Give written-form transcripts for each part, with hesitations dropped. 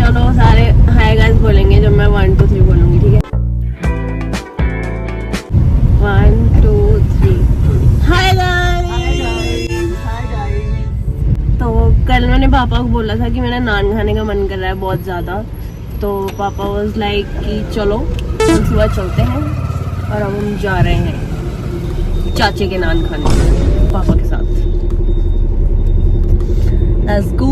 चलो सारे hi guys बोलेंगे जब मैं 1 2 3 बोलूंगी, ठीक है? 1 2 3 हाय गाइस। तो कल मैंने पापा को बोला था कि मेरा नान खाने का मन कर रहा है बहुत ज़्यादा, तो पापा वाज लाइक कि चलो सुबह चलते हैं, और अब हम जा रहे हैं चाचे के नान खाने पापा के साथ। Let's go।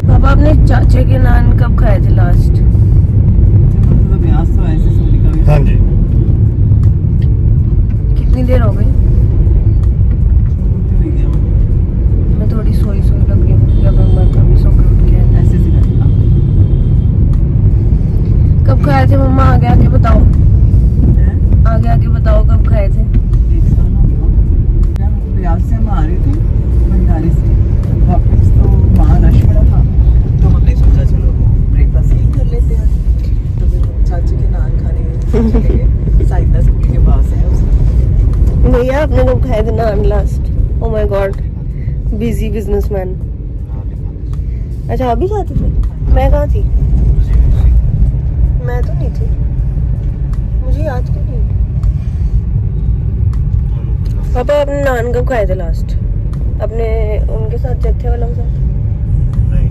पापा अपने चाचे के नान कब खाए थे लास्ट? हाँ जी। कितनी देर हो गई? मैं थोड़ी सोई लग रही हूँ, जब मैं कभी सो के उठ गया। कब खाए थे मम्मा? आगे बताओ, आगे बताओ कब खाए थे? प्रयाग से हम आ रहे थे भंडारी से वापस, तो वहाँ रश बड़ा था, तो हमने सोचा चलो ब्रेकफास्ट ही कर लेते हैं। तो फिर चाची के नान खाने चले गए, साइदा स्कूल के पास है उसमें। भैया आपने कब खाए थे naan last? Oh my God, busy businessman. अच्छा अभी खाते थे? मैं कहाँ थी? मैं तो नहीं थी, मुझे याद क्यों नहीं? पापा अपने नान कब खाए थे लास्ट? अपने उनके साथ जत्थे वालों के साथ? नहीं,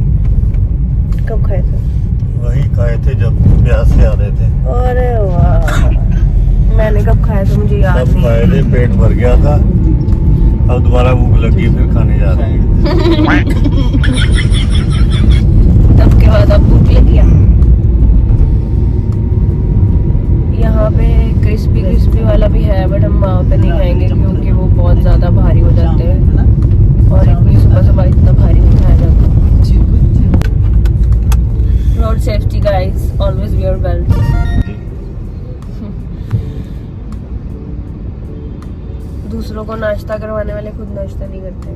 कब खाए थे? वही खाए थे जब ब्यास से आ रहे थे। अरे वाह, मैंने कब खाया था मुझे याद तब नहीं। खाए थे, पेट भर गया था, अब दोबारा भूख लगी, फिर खाने जा रहे हैं। तब के बाद अब भूख लगी। यहाँ पे क्रिस्पी वाला भी है, बट हम वहाँ पे नहीं खाएंगे क्योंकि वो बहुत ज़्यादा भारी हो जाते हैं, और इतनी सुबह इतना भारी नहीं खाया जाता। Road safety guys, always wear belt. दूसरों को नाश्ता करवाने वाले खुद नाश्ता नहीं करते,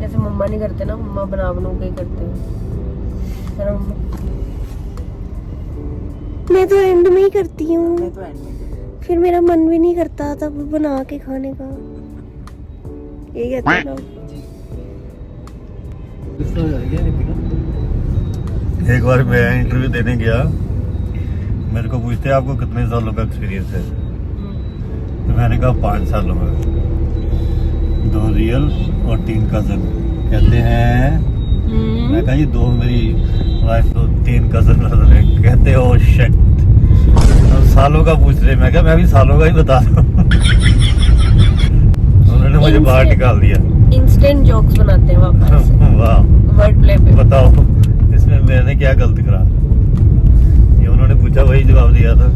जैसे मम्मा नहीं करते ना, मम्मा बना के ही करते हैं, है ना मम्मा? मैं तो एंड में ही करती हूँ, फिर मेरा मन भी नहीं करता तब बना के खाने का, ये कहते हैं लोग। एक बार मैं इंटरव्यू देने गया, मेरे को पूछते आपको कितने सालों का एक्सपीरियंस है, तो मैंने कहा 5 सालों का। 2 रियल और 3 कजन। कहते हैं, मैं कहा ये 2 मेरी वाइफ, तो 3 कजन है। कहते हो शिट, तो सालों का पूछ रहे। मैं कहा मैं भी सालों का ही बता रहा हूँ। उन्होंने मुझे बाहर निकाल दिया। इंस्टेंट जोक्स बनाते हैं वापस से। वाह, वर्ड प्ले पे। बताओ इसमें मैंने क्या गलती करा? ये उन्होंने पूछा, वही जवाब दिया था।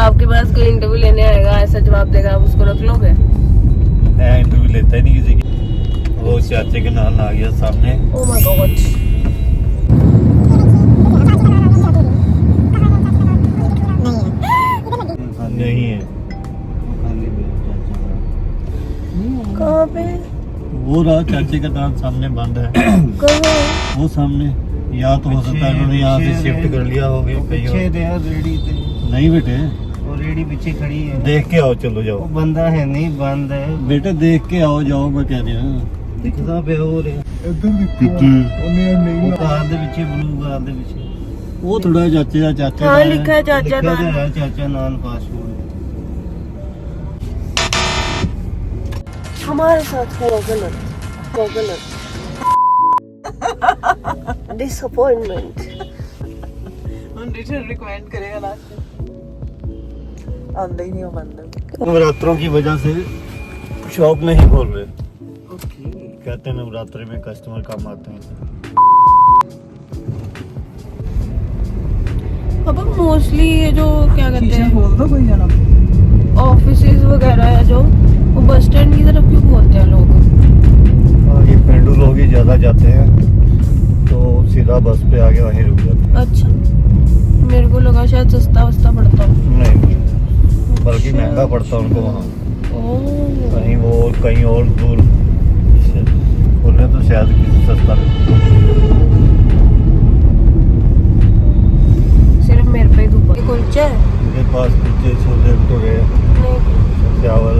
आपके पास कोई इंटरव्यू लेने आएगा, ऐसा जवाब देगा, आप उसको रख लोगे? मैं इंटरव्यू लेता ही नहीं किसी की। वो चाचे के नान आ गया सामने। ओह माय गॉड। नहीं है। कहाँ पे? वो रहा चाचे का नान सामने बंद है। कहाँ? वो सामने, या तो हो सकता है उन्होंने यहाँ से शिफ्ट कर लिया होगा कहीं और। नहीं बेटे, वो रेडी पीछे खड़ी है, देख के आओ, चलो जाओ। वो बंदा है नहीं, बंद है बेटे देख के आओ, जाओ, मैं कह रहा हूँ। दिखदा पे हो रे वो ਕਾਰ ਦੇ ਪਿੱਛੇ ਬਲੂ ਕਾਰ ਦੇ ਪਿੱਛੇ थोड़ा चाचे का चाचा हाँ का है। लिखा है चाचा ਲਿਖਿਆ नान। ਤਾਂ ਹੈ ਚਾਚਾ ਨਾਨ ਫਾਸਟ ਫੂਡ। हमारे साथ हुआ गलत डिसअपॉइंटमेंट। ਹੁਣ रिटर्न रिकमेंड करेगा लास्ट में, आंदा ही नहीं वो बंदा। नवरात्रों की वजह से शॉप नहीं खोल रहे। ओके, कहते हैं नवरात्रि में कस्टमर कम आते हैं। अब मोस्टली ये जो क्या कहते शीशा हैं खोल दो कोई जाना। ऑफिसेज वगैरह है जो, वो बस स्टैंड की तरफ क्यों खोलते हैं लोग? और ये पेंडू लोग ही ज्यादा जाते हैं, तो सीधा बस पे आके वहीं रुक जाते हैं। अच्छा, मेरे को लगा शायद सस्ता वस्ता पड़ता हो। नहीं, बल्कि महंगा पड़ता है उनको वहाँ। ओह, कहीं और दूर खोलने तो शायद सस्ता सिर्फ मेरे पे ही धूप। ये कुलचा है। इनके पास कुलचे छोले भटूरे चावल।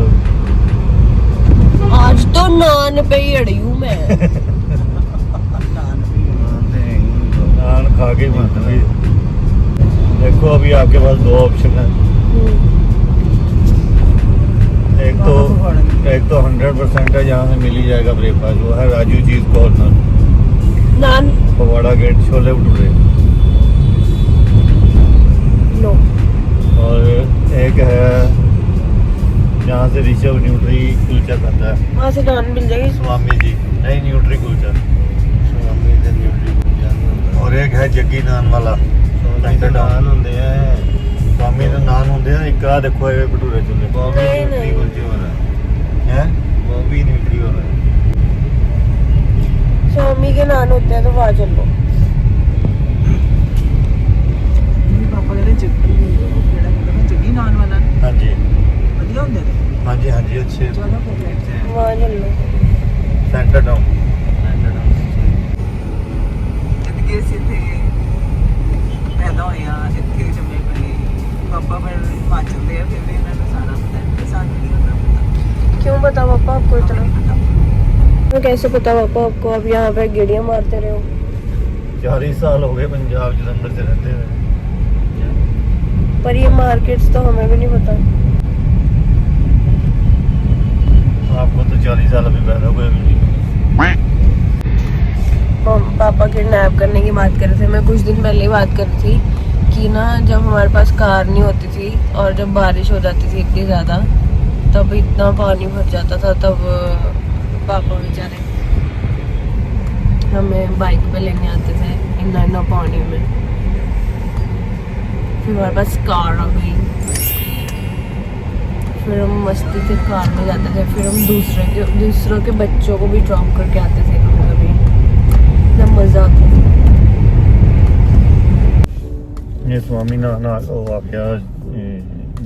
आज तो नान पे ही अड़ी हूँ मैं। नान खा के मत भी। देखो अभी आपके पास दो ऑप्शन है। एक तो 100% है, जहाँ से मिल ही जाएगा ब्रेकफास्ट, वो है राजू चीज कॉर्नर, नान फगवाड़ा गेट, छोले भटूरे। नो। और एक है जहाँ से ऋषभ न्यूट्री कुलचा खाता है, वहाँ से नान मिल जाएगी। स्वामी जी, नहीं न्यूट्री कुलचा, स्वामी जी न्यूट्री कुलचा। और एक है जग्गी नान वाला, नान होंगे हैं, स्वामी ਦੇ ਨਾਨ ਹੁੰਦੇ ਆ। ਇੱਕ ਆ ਦੇਖੋ ਇਹ ਭਟੂਰੇ ਚੁੱਲੇ, ਬੋਬੀ ਨਿਊਟਰੀ ਕੁਲਚੇ ਵਾਲਾ है, बॉबी न्यूट्री वाला। स्वामी के नान होते हैं तो वहाँ चलो। ਪਾਪਾ ਕਹਿੰਦੇ ਜੱਗੀ ਕਿਹੜਾ ਕਹਿੰਦਾ ਜੱਗੀ ਨਾਨ ਵਾਲਾ हाँ जी ਵਧੀਆ ਹੁੰਦੇ ਨੇ। हाँ जी हाँ जी, अच्छे ਚਲੋ ਫਿਰ ਲੈਟਸ वहाँ चलो। Centre town. ਜਿੱਦਗੇ ਅਸੀਂ ਇੱਥੇ ਪੈਦਾ ਹੋਏ ਆ, ਇੱਥੇ ਜੰਮੇ ਪਲੇ। ਪਾਪਾ ਫਿਰ ਹਿਮਾਚਲ ਦੇ ਆ, ਫਿਰ ਵੀ ਇਹਨਾਂ ਨੂੰ ਸਾਰਾ ਪਤਾ ਹੈ, ਸਾਨੂੰ ਨਹੀਂ ਹੁੰਦਾ ਪਤਾ। क्यों पता पापा आपको इतना? पता मैं कैसे पता पापा आपको? आप यहाँ पे गेड़ियाँ मारते रहे हो। 40 साल हो गए पंजाब जलंधर से रहते हुए। पर ये मार्केट्स तो हमें भी नहीं पता। आपको तो 40 साल अभी पैदा हुए भी नहीं। पापा किडनैप करने की बात कर रहे थे। मैं कुछ दिन पहले ही बात कर रही थी कि ना जब हमारे पास कार नहीं होती थी और जब बारिश हो जाती थी इतनी ज़्यादा, तब इतना पानी भर जाता था, तब पापा बेचारे हमें बाइक पे लेने आते थे इतना पानी में। फिर हमारे पास कार आ गई, फिर हम मस्ती से कार में जाते थे, फिर हम दूसरों के बच्चों को भी ड्रॉप करके आते थे कभी। इतना मजा आता था। ये स्वामी नान वो आप क्या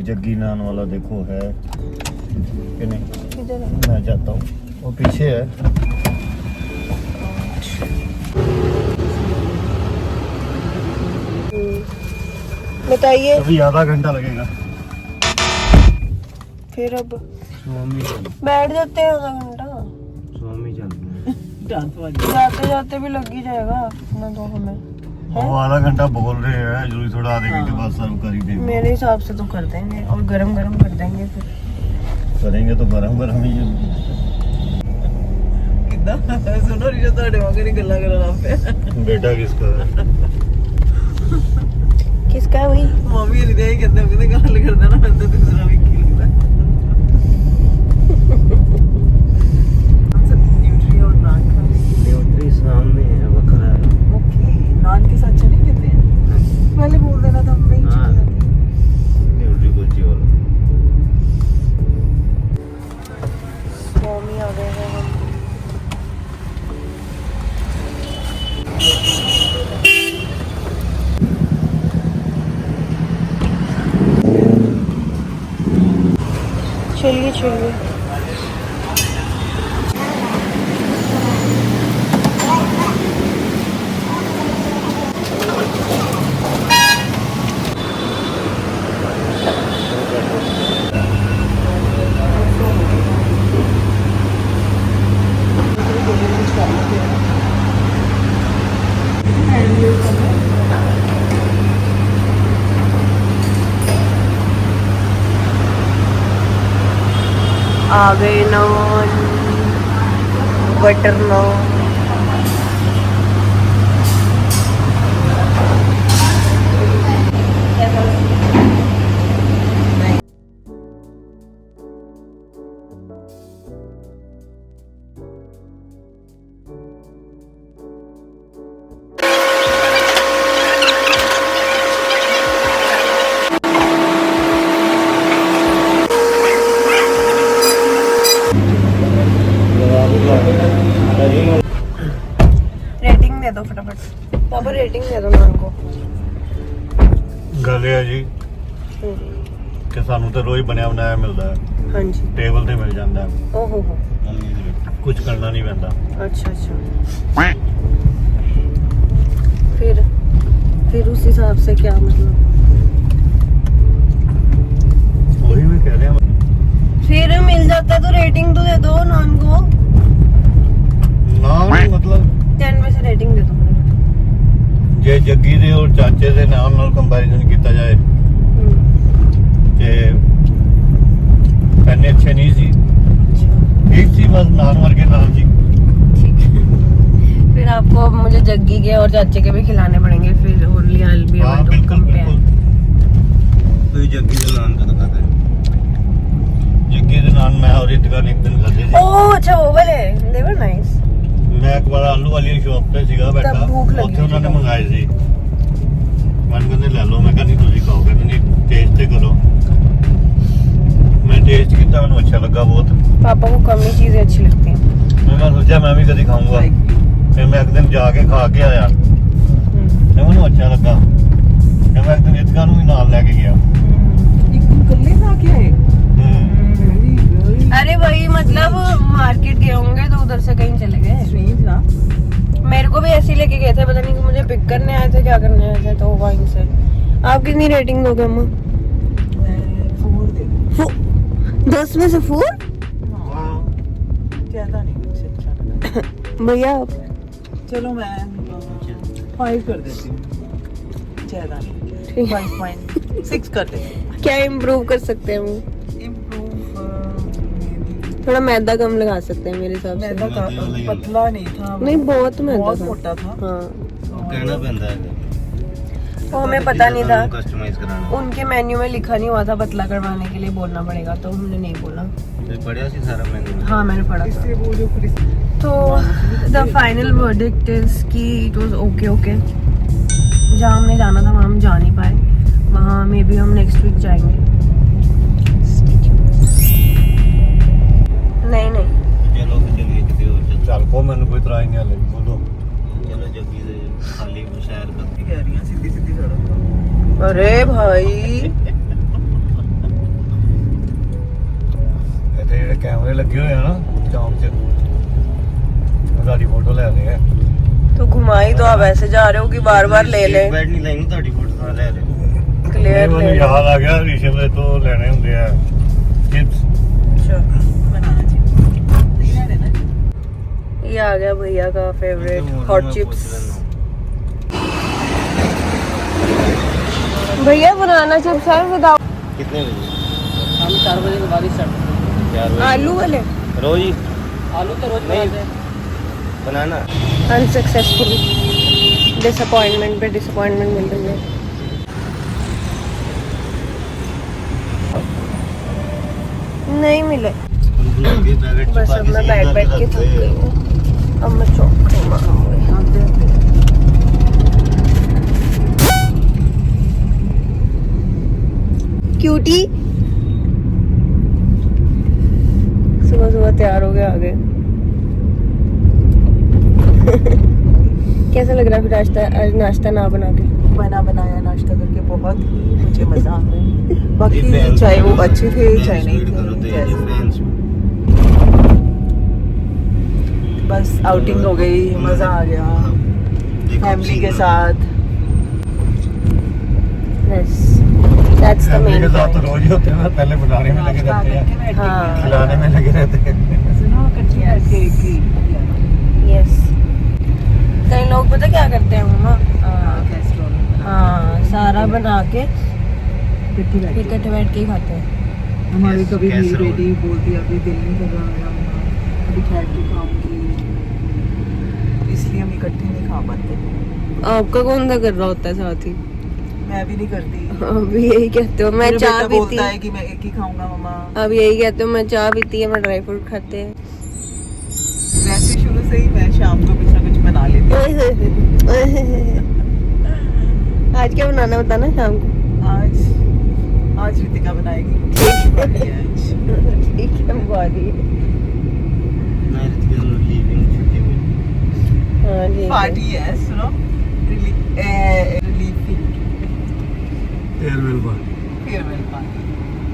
जग्गी नान वाला देखो है कि नहीं? किधर है? मैं जाता हूँ, वो पीछे है। बताइए। अभी आधा घंटा लगेगा। फिर अब स्वामी बैठ जाते हैं आधा घंटा, डांस वाली जाते जाते भी लग ही जाएगा अपना तो हमें। वो आधा घंटा बोल रहे हैं, जरूरी थोड़ा आधे घंटे बाद सर्व कर ही देंगे। मेरे हिसाब से तो कर देंगे और गरम गरम कर देंगे। फिर करेंगे तो गरम गरम ही। ਕਿੱਦਾਂ ਸੁਣੋ ਰਿਸ਼ਾ ਤੁਹਾਡੇ ਵਾਂਗ ਨਹੀਂ ਗੱਲਾਂ ਕਰਨ ਲੱਗ ਪਿਆ। बेटा किसका है? किसका है वही? ਮੰਮੀ ਹਲੀ ਦੇ ਕਹਿੰਦੇ ਕਹਿੰਦੇ ਗੱਲ ਕਰਦਾ ਨਾ ਮੈਨੂੰ ਤਾਂ ਦੂਸਰਾ ਵੀ ਕੀ ਲੱਗਦਾ। न्यूट्री और नान खा रहे हैं। न्यूट्री सामने है, बकरा है। ओके नान के साथ चने कहते हैं। पहले बोल देना था वही हाँ। चले जाते। न्यूट्री कुलचे वाला। स्वामी आ गए हैं हम। चलिए चलिए। आ गए नान, बटर नान। रेटिंग दे दो फटाफट पापा, रेटिंग दे दो नान को। गल है जी कि सानू तो रोज बनया बनाया मिलता है, हाँ जी। टेबल ते मिल जाता है, ओहो हो। कुछ करना नहीं पैंदा। अच्छा अच्छा। फिर उस हिसाब से क्या मतलब? जाता है तो रेटिंग तो दे दो नान को। नान मतलब 10 में से रेटिंग दे दो। जे जग्गी दे और चाचे दे नाम नाल कंपैरिजन किया जाए ते इन्ने अच्छे नहीं सी, ठीक सी, बस नान वर्गे नान सी। फिर आपको अब मुझे जग्गी के और चाचे के भी खिलाने पड़ेंगे फिर ओनली आई विल बी हाँ एबल टू बिल्कुल कंपेयर। बिल्कुल। तो जग्गी के नाम का खाता है। जग्गी दे नान मैं और इतका ने एक दिन खाते थे। ओह अच्छा वो वाले दे वर नाइस। मैं एक बार आलू वाली शॉप पे सीगा बैठा, तब भूख लगी ਉੱਥੇ ਉਹਨਾਂ ਨੇ ਸੀ। ਮੰਗਾਏ ਸੀ। ਮੈਨੂੰ ਕਹਿੰਦੇ ਲੈ ਲਓ, ਮੈਂ ਕਿਹਾ ਨਹੀਂ ਤੁਸੀਂ ਖਾਓ, ਕਹਿੰਦੇ ਨਹੀਂ ਟੇਸਟ ਤੇ ਕਰੋ। मैं टेस्ट किया, ਮੈਨੂੰ अच्छा लगा बहुत। पापा को कम ही चीजें अच्छी लगती हैं। मैं सोचा मैं भी कभी खाऊंगा, फिर मैं एक दिन जाके खा के आया, ਮੈਨੂੰ अच्छा लगा। फिर मैं एक दिन इतका ਨੂੰ ਵੀ ਨਾਲ ਲੈ ਕੇ ਗਿਆ। एक दिन कल्ले खा के आए। अरे वही मतलब मार्केट गए होंगे तो उधर से कहीं चले गए। स्ट्रेंज ना। मेरे को भी ऐसे ही लेके गए थे, पता नहीं कि मुझे पिक करने आए थे क्या करने आए थे, तो वहीं से। आप कितनी रेटिंग दोगे अम्मा? मैं 4 दे दूँ। 10 में से 4? ज्यादा नहीं, मुझसे अच्छा लगा। भैया आप? चलो मैं 5 कर देती हूँ, ज्यादा नहीं, 5.6 कर देती हूँ। क्या इम्प्रूव कर सकते हैं हम? इम्प्रूव थोड़ा मैदा कम लगा सकते हैं मेरे हिसाब से। मैदा का पतला नहीं था, नहीं बहुत मैदा बहुत था। मोटा था। हाँ कहना पैंदा है वो हमें पता नहीं था, कस्टमाइज कराना। उनके मेन्यू में लिखा नहीं हुआ था पतला करवाने के लिए बोलना पड़ेगा, तो हमने नहीं बोला। तो बढ़िया सी सारा मेन्यू। हाँ मैंने पढ़ा था। इससे वो जो तो द फाइनल वर्डिक्ट इज कि इट वाज ओके ओके। जहाँ हमने जाना था वहाँ हम जा नहीं पाए, वहाँ मे बी हम नेक्स्ट वीक जाएंगे। नहीं नहीं चलो तो चलिए किसी और चलते। ਚੱਲ ਕੋ ਮੈਨੂੰ ਕੋਈ ਇਤਰਾਜ਼ ਨਹੀਂ ਹਲੇ, ਬੋਲੋ। चलो जग्गी से खाली शहर का कह रही हैं सीधी सीधी सड़क। अरे भाई ਇੱਥੇ ਜਿਹੜੇ ਕੈਮਰੇ ਲੱਗੇ ਹੋਏ ਆ ਨਾ ਚੌਂਕ 'ਚ, ਸਾਡੀ ਫੋਟੋ ਲੈ ਰਹੇ ਆ। तो घुमा ही तो आप ऐसे जा रहे हो कि बार बार ले ले। बैठ नहीं लेंगे ਤੁਹਾਡੀ ਫੋਟੋ ਨਾਲ ਲੈ ਰਹੇ। क्लियर ले ਮੈਨੂੰ ले। ਯਾਦ ਆ ਗਿਆ, ਰਿਸ਼ਮ ਦੇ ਤੋਂ ਲੈਣੇ ਹੁੰਦੇ ਆ ਚਿਪਸ। अच्छा बनाना चाहिए। ये ना ये आ गया भैया का फेवरेट हॉट चिप्स। भैया बनाना चिप्स है विदाउट कितने बजे? हम 4 बजे के बाद ही स्टार्ट। 4 बजे। आलू वाले। रोज ही आलू तो रोज नहीं बनाते हैं। बनाना। अनसक्सेसफुल, डिसअपॉइंटमेंट पे डिसअपॉइंटमेंट मिल रही है। नहीं मिले, बस अब मैं बैठ बैठ के थक गई हूँ। अब मैं चौक क्यूटी सुबह सुबह तैयार हो गए आ गए। कैसा लग रहा है फिर आज नाश्ता ना बना के? बना बनाया नाश्ता करके बहुत ही मुझे मजा आ गया। बाकी चाहे वो अच्छे थे चाहे नहीं थे, जैसे बस आउटिंग हो गई, मजा आ गया फैमिली के साथ। Yes, that's the family main के साथ तो point. रोज ही होते हैं ना, पहले बनाने में लगे रहते हैं, हाँ खिलाने में लगे रहते हैं। यस। कई लोग पता क्या करते हैं मम्मा, हाँ सारा बना के फिर इकट्ठे बैठ के ही खाते हैं। हमारी कभी मेरी कैसरोल। बेटी बोलती है अभी दिल नहीं कर रहा मेरा मम्मा, अभी बैठ के खाऊंगी, इसलिए हम इकट्ठे नहीं खा पाते। आपका कौन सा कर रहा होता है साथ ही? मैं भी नहीं करती। अब यही कहते हो मैं मेरा चाह बेटा पीती, बोलता है कि मैं एक ही खाऊंगा मम्मा। अब यही कहते हो मैं चाह पीती है, मैं ड्राई फ्रूट खाते हैं। वैसे शुरू से ही मैं शाम को कुछ ना कुछ बना लेती हूँ। आज क्या बनाना बताना शाम को? आज रितिका बनाएगी। ठीक है बुआरी। मैं रितिका को लीविंग छुट्टी में। हाँ ठीक है। पार्टी है, सुनो, farewell party. Farewell party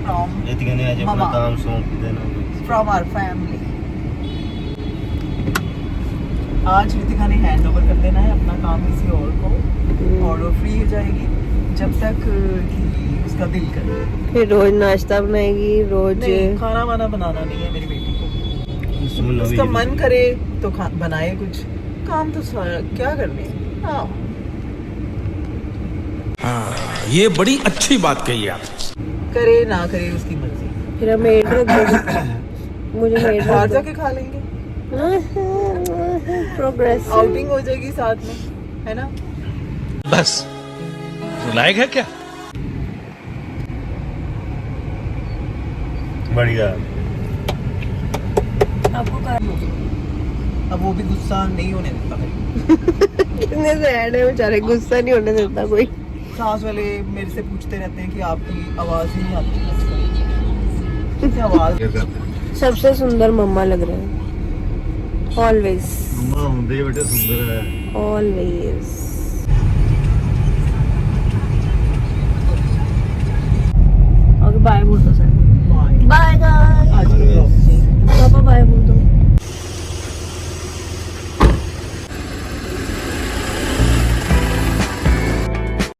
from Ritika ने आज अपना मामा। काम सौंप देना। From our family. आज रितिका ने हैंड ओवर कर देना है अपना काम किसी और को, और वो फ्री हो जाएगी। जब तक कि उसका दिल करे। फिर रोज नाश्ता बनाएगी, रोज नहीं, खाना वाना बनाना नहीं है मेरी बेटी को। सुन लो उसका भी। मन करे तो बनाए कुछ, काम तो क्या करने। हाँ, ये बड़ी अच्छी बात कही आप। करे ना करे उसकी मर्जी। फिर हम मेड रख दो, मुझे मेड बाहर रख जाके खा लेंगे, प्रोग्रेस। आउटिंग हो जाएगी साथ में, है ना। बस लायक है क्या? बढ़िया। अब वो भी गुस्सा नहीं होने देता मेरे। कितने सैड है बेचारे, गुस्सा नहीं होने देता कोई। सास वाले मेरे से पूछते रहते हैं कि आपकी आवाज ही नहीं आती कैसे आवाज। सबसे सुंदर मम्मा लग रहे हैं ऑलवेज, मम्मा होंगे ही बेटे सुंदर है। ऑलवेज। ओके बाय बोल